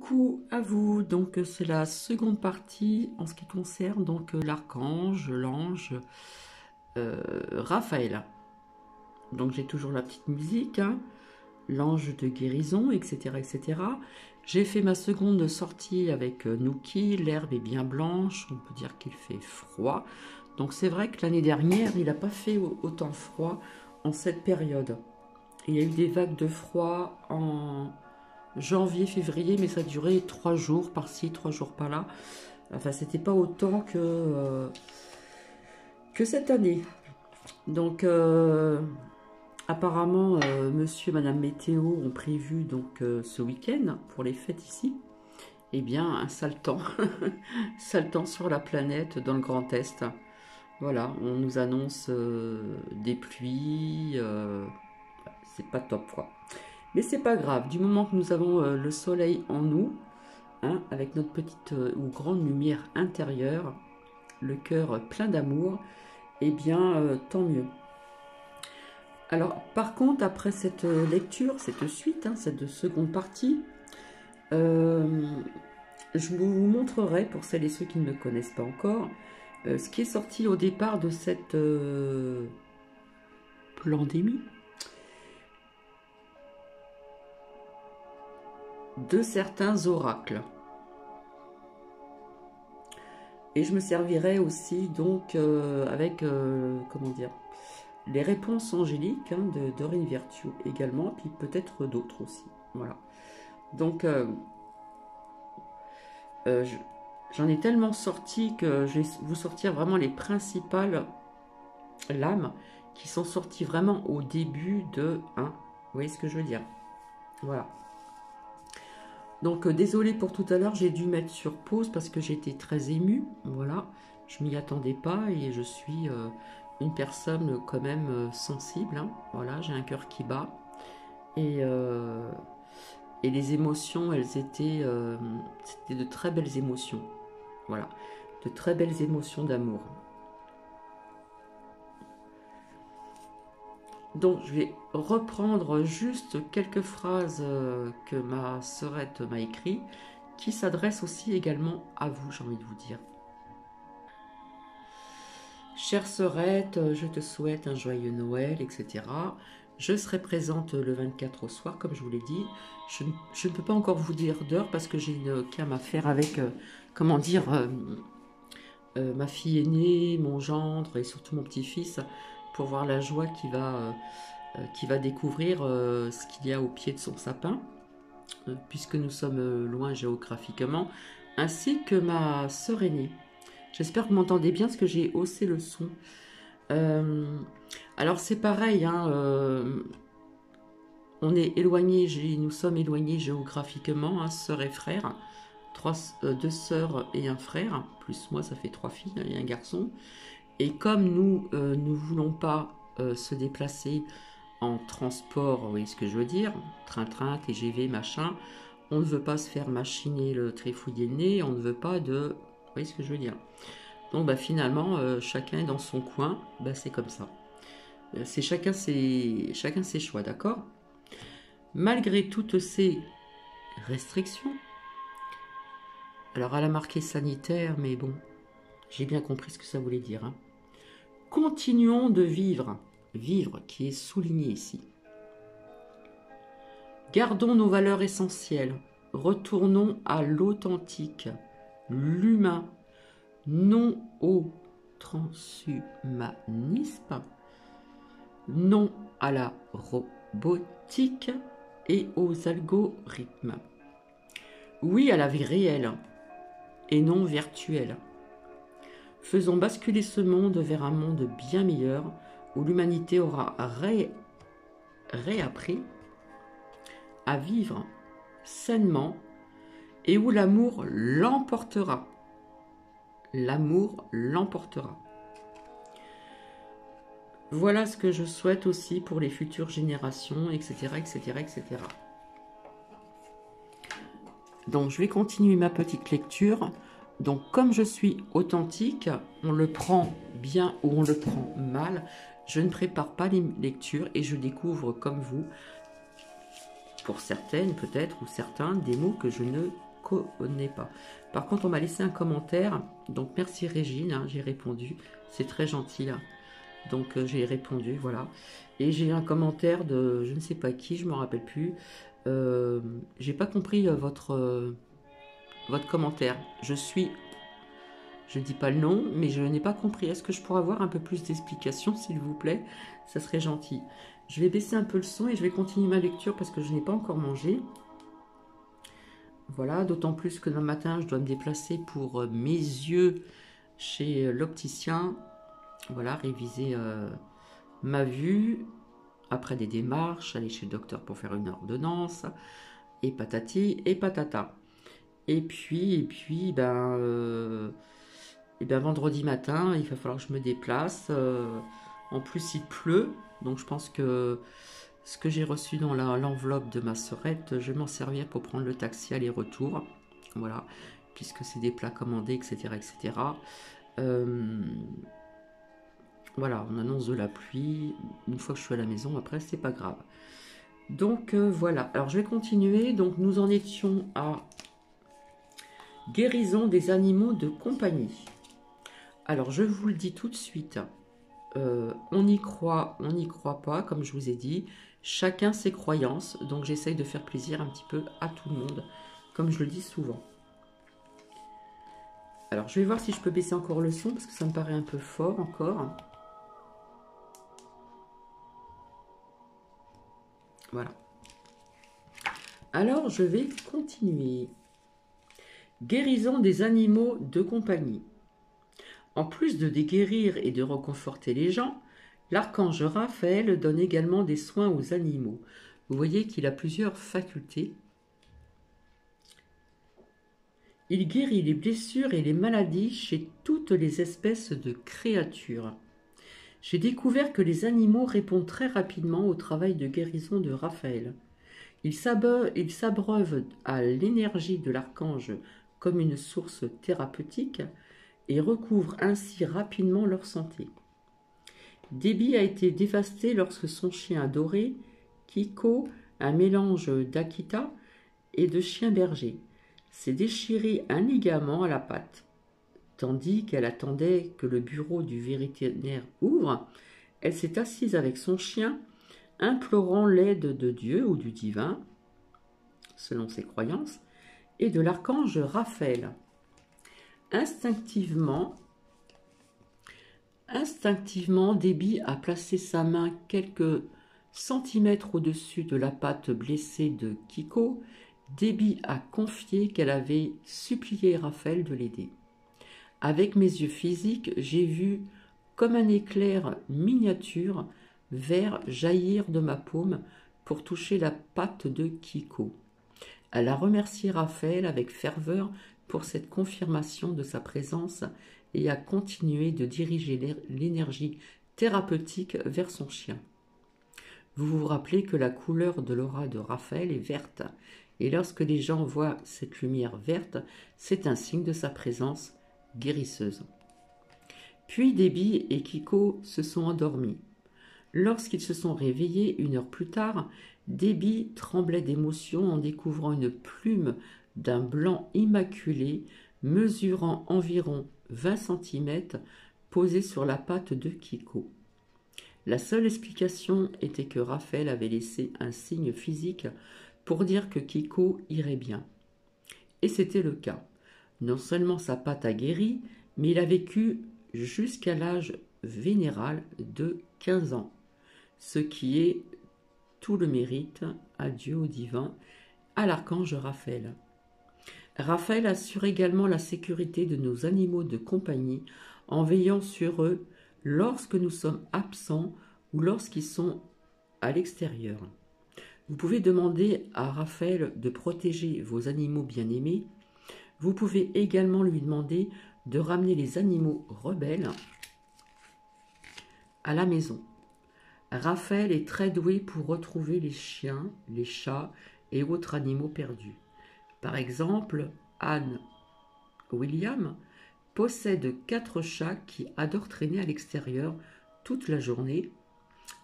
Coucou à vous, donc c'est la seconde partie en ce qui concerne donc l'archange, l'ange Raphaël. Donc j'ai toujours la petite musique, hein, l'ange de guérison, etc. etc. J'ai fait ma seconde sortie avec Nuki, l'herbe est bien blanche, on peut dire qu'il fait froid. Donc c'est vrai que l'année dernière, il n'a pas fait autant froid en cette période. Il y a eu des vagues de froid en janvier, février, mais ça durait 3 jours par-ci, 3 jours par-là. Enfin, c'était pas autant que cette année. Donc, apparemment, monsieur et madame Météo ont prévu donc ce week-end pour les fêtes ici. Eh bien, un sale temps. Sale temps sur la planète, dans le Grand Est. Voilà, on nous annonce des pluies. C'est pas top, quoi. Mais c'est pas grave, du moment que nous avons le soleil en nous, hein, avec notre petite ou grande lumière intérieure, le cœur plein d'amour, eh bien, tant mieux. Alors, par contre, après cette lecture, cette suite, hein, cette seconde partie, je vous montrerai, pour celles et ceux qui ne me connaissent pas encore, ce qui est sorti au départ de cette pandémie, de certains oracles. Et je me servirai aussi donc avec, comment dire, les réponses angéliques hein, de Dorine Virtue également, puis peut-être d'autres aussi. Voilà. Donc, j'en ai tellement sorti que je vais vous sortir vraiment les principales lames qui sont sorties vraiment au début de... Hein, vous voyez ce que je veux dire? Voilà. Donc, désolé pour tout à l'heure, j'ai dû mettre sur pause parce que j'étais très émue. Voilà, je m'y attendais pas et je suis une personne quand même sensible. Hein. Voilà, j'ai un cœur qui bat. Et les émotions, elles étaient... c'était de très belles émotions. Voilà, de très belles émotions d'amour. Donc, je vais reprendre juste quelques phrases que ma sœurette m'a écrites, qui s'adressent aussi également à vous, j'ai envie de vous dire. Chère sœurette, je te souhaite un joyeux Noël, etc. Je serai présente le 24 au soir, comme je vous l'ai dit. Je ne peux pas encore vous dire d'heure parce que j'ai une cam à faire avec, comment dire, ma fille aînée, mon gendre et surtout mon petit-fils, pour voir la joie qui va découvrir ce qu'il y a au pied de son sapin, puisque nous sommes loin géographiquement, ainsi que ma sœur aînée. J'espère que vous m'entendez bien, parce que j'ai haussé le son. Alors c'est pareil, hein, on est éloignés, nous sommes éloignés géographiquement, hein, sœur et frère, deux sœurs et un frère, plus moi ça fait 3 filles et un garçon. Et comme nous ne voulons pas se déplacer en transport, vous voyez ce que je veux dire, train-train, TGV, machin, on ne veut pas se faire machiner le trifouiller le nez, on ne veut pas de... Vous voyez ce que je veux dire. Donc bah, finalement, chacun est dans son coin, bah, c'est comme ça. C'est chacun ses choix, d'accord? Malgré toutes ces restrictions, alors elle a marqué sanitaire, mais bon, j'ai bien compris ce que ça voulait dire, hein. Continuons de vivre, vivre qui est souligné ici. Gardons nos valeurs essentielles, retournons à l'authentique, l'humain, non au transhumanisme, non à la robotique et aux algorithmes. Oui à la vie réelle et non virtuelle. Faisons basculer ce monde vers un monde bien meilleur où l'humanité aura réappris à vivre sainement et où l'amour l'emportera. L'amour l'emportera. Voilà ce que je souhaite aussi pour les futures générations, etc., etc., etc. Donc, je vais continuer ma petite lecture. Donc, comme je suis authentique, on le prend bien ou on le prend mal. Je ne prépare pas les lectures et je découvre comme vous, pour certaines peut-être ou certains, des mots que je ne connais pas. Par contre, on m'a laissé un commentaire. Donc, merci Régine, hein, j'ai répondu. C'est très gentil, là. Donc, j'ai répondu, voilà. Et j'ai un commentaire de je ne sais pas qui, je ne me rappelle plus. J'ai pas compris votre commentaire. Je dis pas le nom, mais je n'ai pas compris. Est-ce que je pourrais avoir un peu plus d'explications, s'il vous plaît? Ça serait gentil. Je vais baisser un peu le son et je vais continuer ma lecture parce que je n'ai pas encore mangé. Voilà, d'autant plus que demain matin, je dois me déplacer pour mes yeux chez l'opticien. Voilà, réviser ma vue, après des démarches, aller chez le docteur pour faire une ordonnance, et patati et patata. Et puis vendredi matin, il va falloir que je me déplace. En plus, il pleut, donc je pense que ce que j'ai reçu dans l'enveloppe de ma sœurette, je vais m'en servir pour prendre le taxi aller-retour. Voilà, puisque c'est des plats commandés, etc. etc. Voilà, on annonce de la pluie. Une fois que je suis à la maison, après, c'est pas grave. Donc voilà, alors je vais continuer. Donc nous en étions à guérison des animaux de compagnie. Alors je vous le dis tout de suite, on y croit, on n'y croit pas, comme je vous ai dit. Chacun ses croyances, donc j'essaye de faire plaisir un petit peu à tout le monde, comme je le dis souvent. Alors je vais voir si je peux baisser encore le son, parce que ça me paraît un peu fort encore. Voilà. Alors, je vais continuer. Guérison des animaux de compagnie. En plus de guérir et de reconforter les gens, l'archange Raphaël donne également des soins aux animaux. Vous voyez qu'il a plusieurs facultés. Il guérit les blessures et les maladies chez toutes les espèces de créatures. J'ai découvert que les animaux répondent très rapidement au travail de guérison de Raphaël. Ils s'abreuvent à l'énergie de l'archange comme une source thérapeutique et recouvrent ainsi rapidement leur santé. Debbie a été dévastée lorsque son chien adoré, Kiko, un mélange d'Akita et de chien berger, s'est déchiré un ligament à la patte. Tandis qu'elle attendait que le bureau du vétérinaire ouvre, elle s'est assise avec son chien, implorant l'aide de Dieu ou du divin, selon ses croyances, et de l'archange Raphaël. Instinctivement, Debbie a placé sa main quelques centimètres au-dessus de la patte blessée de Kiko. Debbie a confié qu'elle avait supplié Raphaël de l'aider. Avec mes yeux physiques, j'ai vu comme un éclair miniature vert jaillir de ma paume pour toucher la patte de Kiko. Elle a remercié Raphaël avec ferveur pour cette confirmation de sa présence et a continué de diriger l'énergie thérapeutique vers son chien. Vous vous rappelez que la couleur de l'aura de Raphaël est verte, et lorsque les gens voient cette lumière verte, c'est un signe de sa présence guérisseuse. Puis Debbie et Kiko se sont endormis. Lorsqu'ils se sont réveillés 1 heure plus tard, Debbie tremblait d'émotion en découvrant une plume d'un blanc immaculé mesurant environ 20 cm posée sur la patte de Kiko. La seule explication était que Raphaël avait laissé un signe physique pour dire que Kiko irait bien. Et c'était le cas. Non seulement sa patte a guéri, mais il a vécu jusqu'à l'âge vénéral de 15 ans, ce qui est tout le mérite à Dieu, au divin, à l'archange Raphaël. Raphaël assure également la sécurité de nos animaux de compagnie en veillant sur eux lorsque nous sommes absents ou lorsqu'ils sont à l'extérieur. Vous pouvez demander à Raphaël de protéger vos animaux bien-aimés. Vous pouvez également lui demander de ramener les animaux rebelles à la maison. Raphaël est très doué pour retrouver les chiens, les chats et autres animaux perdus. Par exemple, Anne William possède 4 chats qui adorent traîner à l'extérieur toute la journée.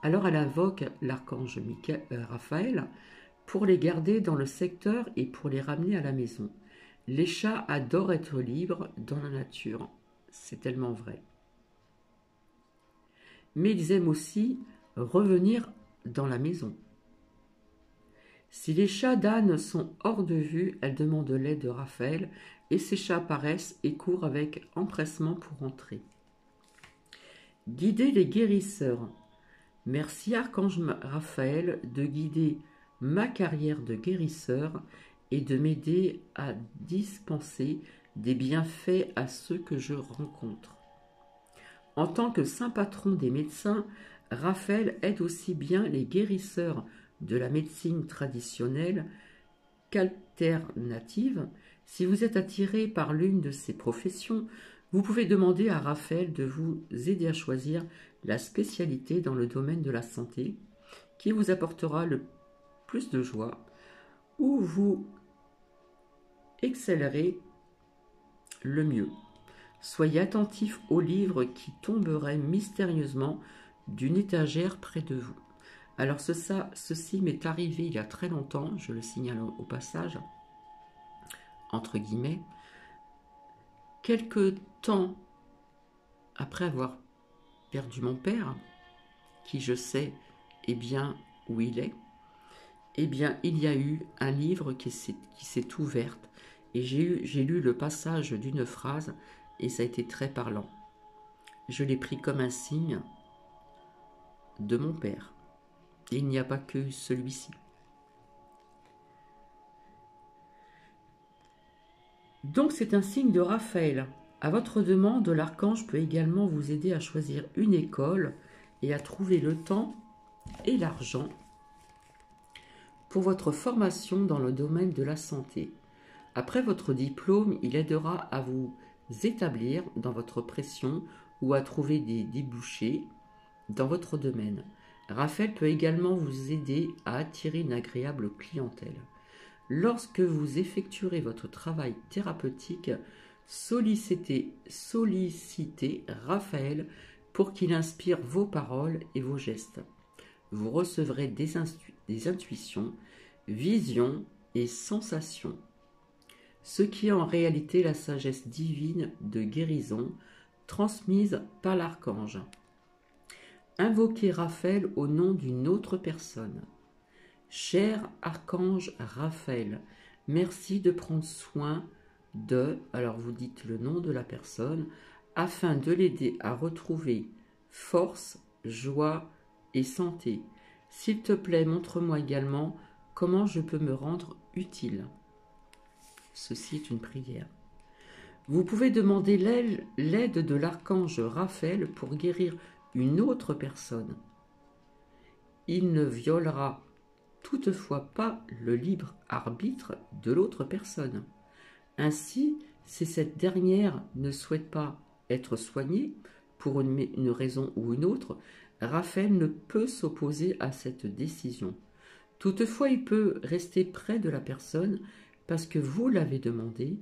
Alors elle invoque l'archange Raphaël pour les garder dans le secteur et pour les ramener à la maison. Les chats adorent être libres dans la nature. C'est tellement vrai. Mais ils aiment aussi revenir dans la maison. Si les chats d'Anne sont hors de vue, elle demande l'aide de Raphaël et ses chats apparaissent et courent avec empressement pour entrer. Guider les guérisseurs. Merci Archange Raphaël de guider ma carrière de guérisseur et de m'aider à dispenser des bienfaits à ceux que je rencontre. En tant que saint patron des médecins, Raphaël aide aussi bien les guérisseurs de la médecine traditionnelle qu'alternative. Si vous êtes attiré par l'une de ces professions, vous pouvez demander à Raphaël de vous aider à choisir la spécialité dans le domaine de la santé qui vous apportera le plus de joie, où vous excellerez le mieux. Soyez attentif aux livres qui tomberaient mystérieusement d'une étagère près de vous. Alors ceci m'est arrivé il y a très longtemps, je le signale au passage, entre guillemets, quelque temps après avoir perdu mon père, qui je sais est bien où il est, eh bien il y a eu un livre qui s'est ouvert et j'ai lu le passage d'une phrase et ça a été très parlant. Je l'ai pris comme un signe de mon père. Il n'y a pas que celui-ci. Donc c'est un signe de Raphaël. À votre demande, l'archange peut également vous aider à choisir une école et à trouver le temps et l'argent pour votre formation dans le domaine de la santé. Après votre diplôme, il aidera à vous établir dans votre pression ou à trouver des débouchés dans votre domaine. Raphaël peut également vous aider à attirer une agréable clientèle. Lorsque vous effectuerez votre travail thérapeutique, sollicitez Raphaël pour qu'il inspire vos paroles et vos gestes. Vous recevrez des intuitions, visions et sensations, ce qui est en réalité la sagesse divine de guérison transmise par l'archange. Invoquez Raphaël au nom d'une autre personne. Cher archange Raphaël, merci de prendre soin de, alors vous dites le nom de la personne, afin de l'aider à retrouver force, joie et santé. S'il te plaît, montre-moi également comment je peux me rendre utile. Ceci est une prière. Vous pouvez demander l'aide de l'archange Raphaël pour guérir une autre personne. Il ne violera toutefois pas le libre arbitre de l'autre personne. Ainsi, si cette dernière ne souhaite pas être soignée pour une raison ou une autre, Raphaël ne peut s'opposer à cette décision. Toutefois, il peut rester près de la personne parce que vous l'avez demandé,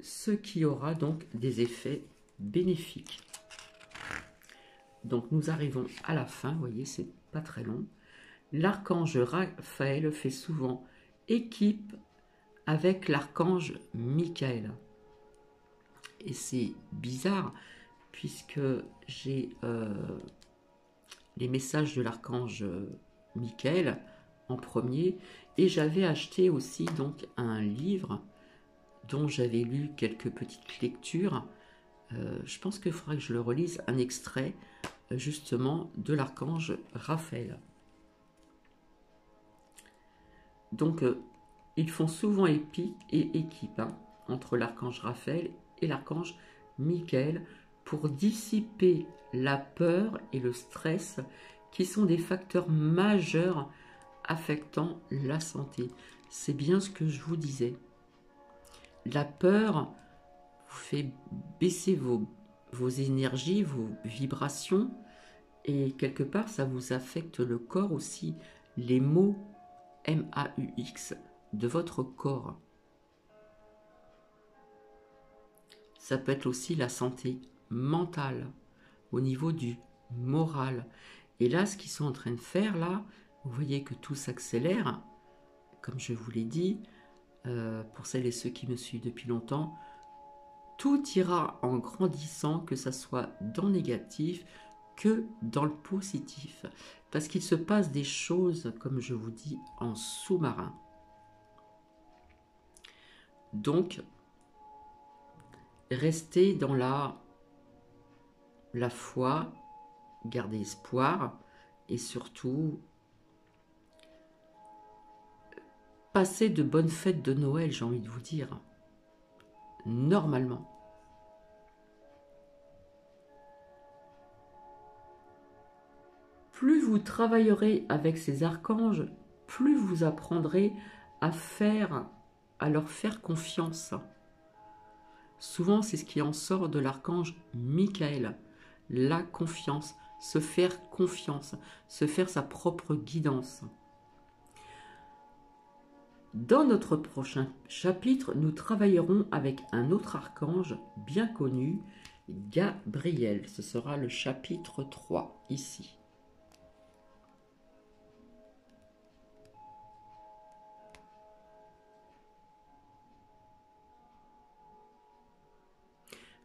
ce qui aura donc des effets bénéfiques. Donc nous arrivons à la fin, vous voyez, c'est pas très long. L'archange Raphaël fait souvent équipe avec l'archange Michael. Et c'est bizarre puisque j'ai les messages de l'archange Michael en premier et j'avais acheté aussi donc un livre dont j'avais lu quelques petites lectures. Je pense qu'il faudra que je le relise, un extrait justement de l'archange Raphaël. Donc ils font souvent équipe entre l'archange Raphaël et l'archange Michael pour dissiper la peur et le stress qui sont des facteurs majeurs affectant la santé. C'est bien ce que je vous disais. La peur vous fait baisser vos énergies, vos vibrations et quelque part ça vous affecte le corps aussi, les maux MAUX de votre corps. Ça peut être aussi la santé mentale, au niveau du moral. Et là, ce qu'ils sont en train de faire, là, vous voyez que tout s'accélère, comme je vous l'ai dit, pour celles et ceux qui me suivent depuis longtemps, tout ira en grandissant, que ça soit dans le négatif que dans le positif. Parce qu'il se passe des choses, comme je vous dis, en sous-marin. Donc, restez dans la foi, gardez espoir et surtout, passez de bonnes fêtes de Noël, j'ai envie de vous dire. Normalement. Plus vous travaillerez avec ces archanges, plus vous apprendrez à leur faire confiance. Souvent, c'est ce qui en sort de l'archange Michael. La confiance, se faire confiance, se faire sa propre guidance. Dans notre prochain chapitre, nous travaillerons avec un autre archange bien connu, Gabriel. Ce sera le chapitre 3, ici.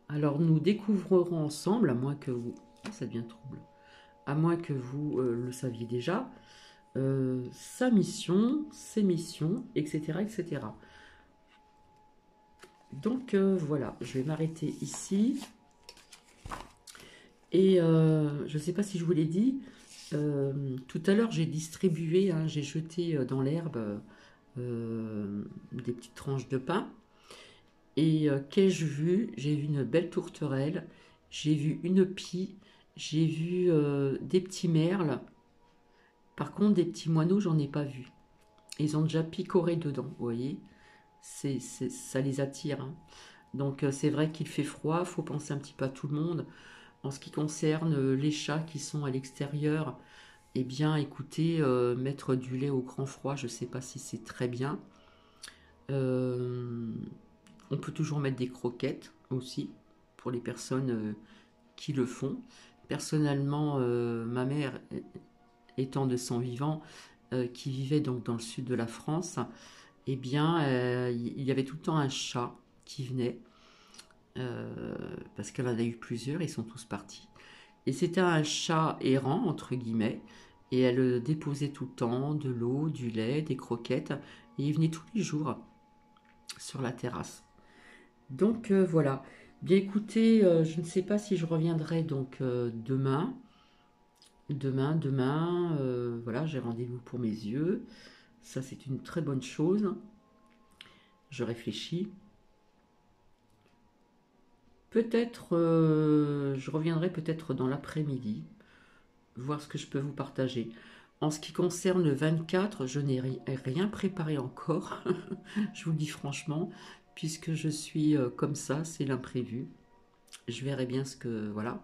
Alors, nous découvrerons ensemble, à moins que vous... Oh, ça devient trouble. À moins que vous le saviez déjà, sa mission, ses missions, etc. etc. Donc voilà, je vais m'arrêter ici. Et je ne sais pas si je vous l'ai dit, tout à l'heure j'ai distribué, hein, j'ai jeté dans l'herbe des petites tranches de pain. Et qu'ai-je vu? J'ai vu une belle tourterelle, j'ai vu une pie, j'ai vu des petits merles. Par contre, des petits moineaux, j'en ai pas vu. Ils ont déjà picoré dedans, vous voyez. Ça les attire. Hein. Donc c'est vrai qu'il fait froid, il faut penser un petit peu à tout le monde. En ce qui concerne les chats qui sont à l'extérieur, eh bien écoutez, mettre du lait au grand froid, je ne sais pas si c'est très bien. On peut toujours mettre des croquettes aussi, pour les personnes qui le font. Personnellement, ma mère étant de sang vivant, qui vivait donc dans le sud de la France, eh bien, il y avait tout le temps un chat qui venait, parce qu'elle en a eu plusieurs, ils sont tous partis. Et c'était un chat errant, entre guillemets, et elle déposait tout le temps de l'eau, du lait, des croquettes, et il venait tous les jours sur la terrasse. Donc voilà. Bien écoutez, je ne sais pas si je reviendrai donc demain. Demain, voilà, j'ai rendez-vous pour mes yeux. Ça, c'est une très bonne chose. Je réfléchis. Peut-être, je reviendrai peut-être dans l'après-midi, voir ce que je peux vous partager. En ce qui concerne le 24, je n'ai rien préparé encore, je vous le dis franchement, puisque je suis comme ça, c'est l'imprévu. Je verrai bien ce que... Voilà.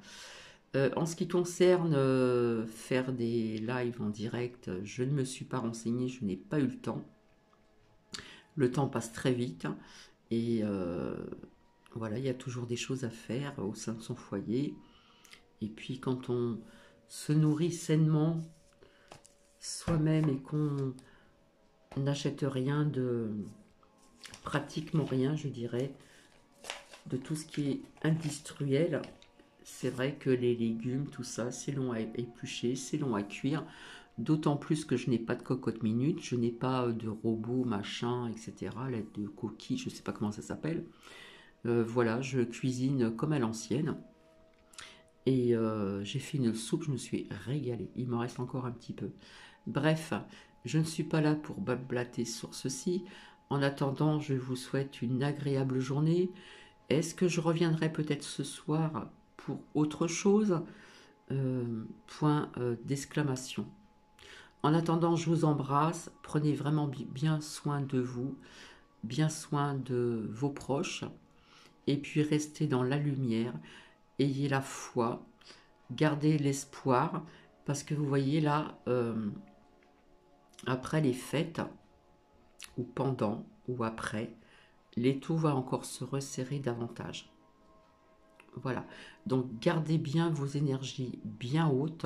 En ce qui concerne faire des lives en direct, je ne me suis pas renseignée, je n'ai pas eu le temps. Le temps passe très vite et voilà, il y a toujours des choses à faire au sein de son foyer. Et puis quand on se nourrit sainement soi-même et qu'on n'achète rien pratiquement rien, je dirais, de tout ce qui est industriel, c'est vrai que les légumes, tout ça, c'est long à éplucher, c'est long à cuire. D'autant plus que je n'ai pas de cocotte minute, je n'ai pas de robot, machin, etc. De coquilles, je ne sais pas comment ça s'appelle. Voilà, je cuisine comme à l'ancienne. Et j'ai fait une soupe, je me suis régalée. Il m'en reste encore un petit peu. Bref, je ne suis pas là pour blablater sur ceci. En attendant, je vous souhaite une agréable journée. Est-ce que je reviendrai peut-être ce soir pour autre chose? Point d'exclamation. En attendant, je vous embrasse. Prenez vraiment bien soin de vous, bien soin de vos proches. Et puis restez dans la lumière. Ayez la foi. Gardez l'espoir. Parce que vous voyez là, après les fêtes, ou pendant, ou après, l'étau va encore se resserrer davantage. Voilà. Donc gardez bien vos énergies bien hautes.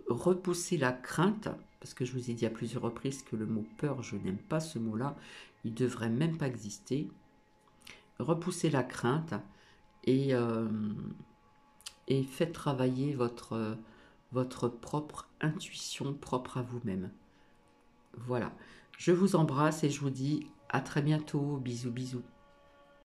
Repoussez la crainte, parce que je vous ai dit à plusieurs reprises que le mot peur, je n'aime pas ce mot-là, il ne devrait même pas exister. Repoussez la crainte et, faites travailler votre propre intuition propre à vous-même. Voilà, je vous embrasse et je vous dis à très bientôt, bisous bisous.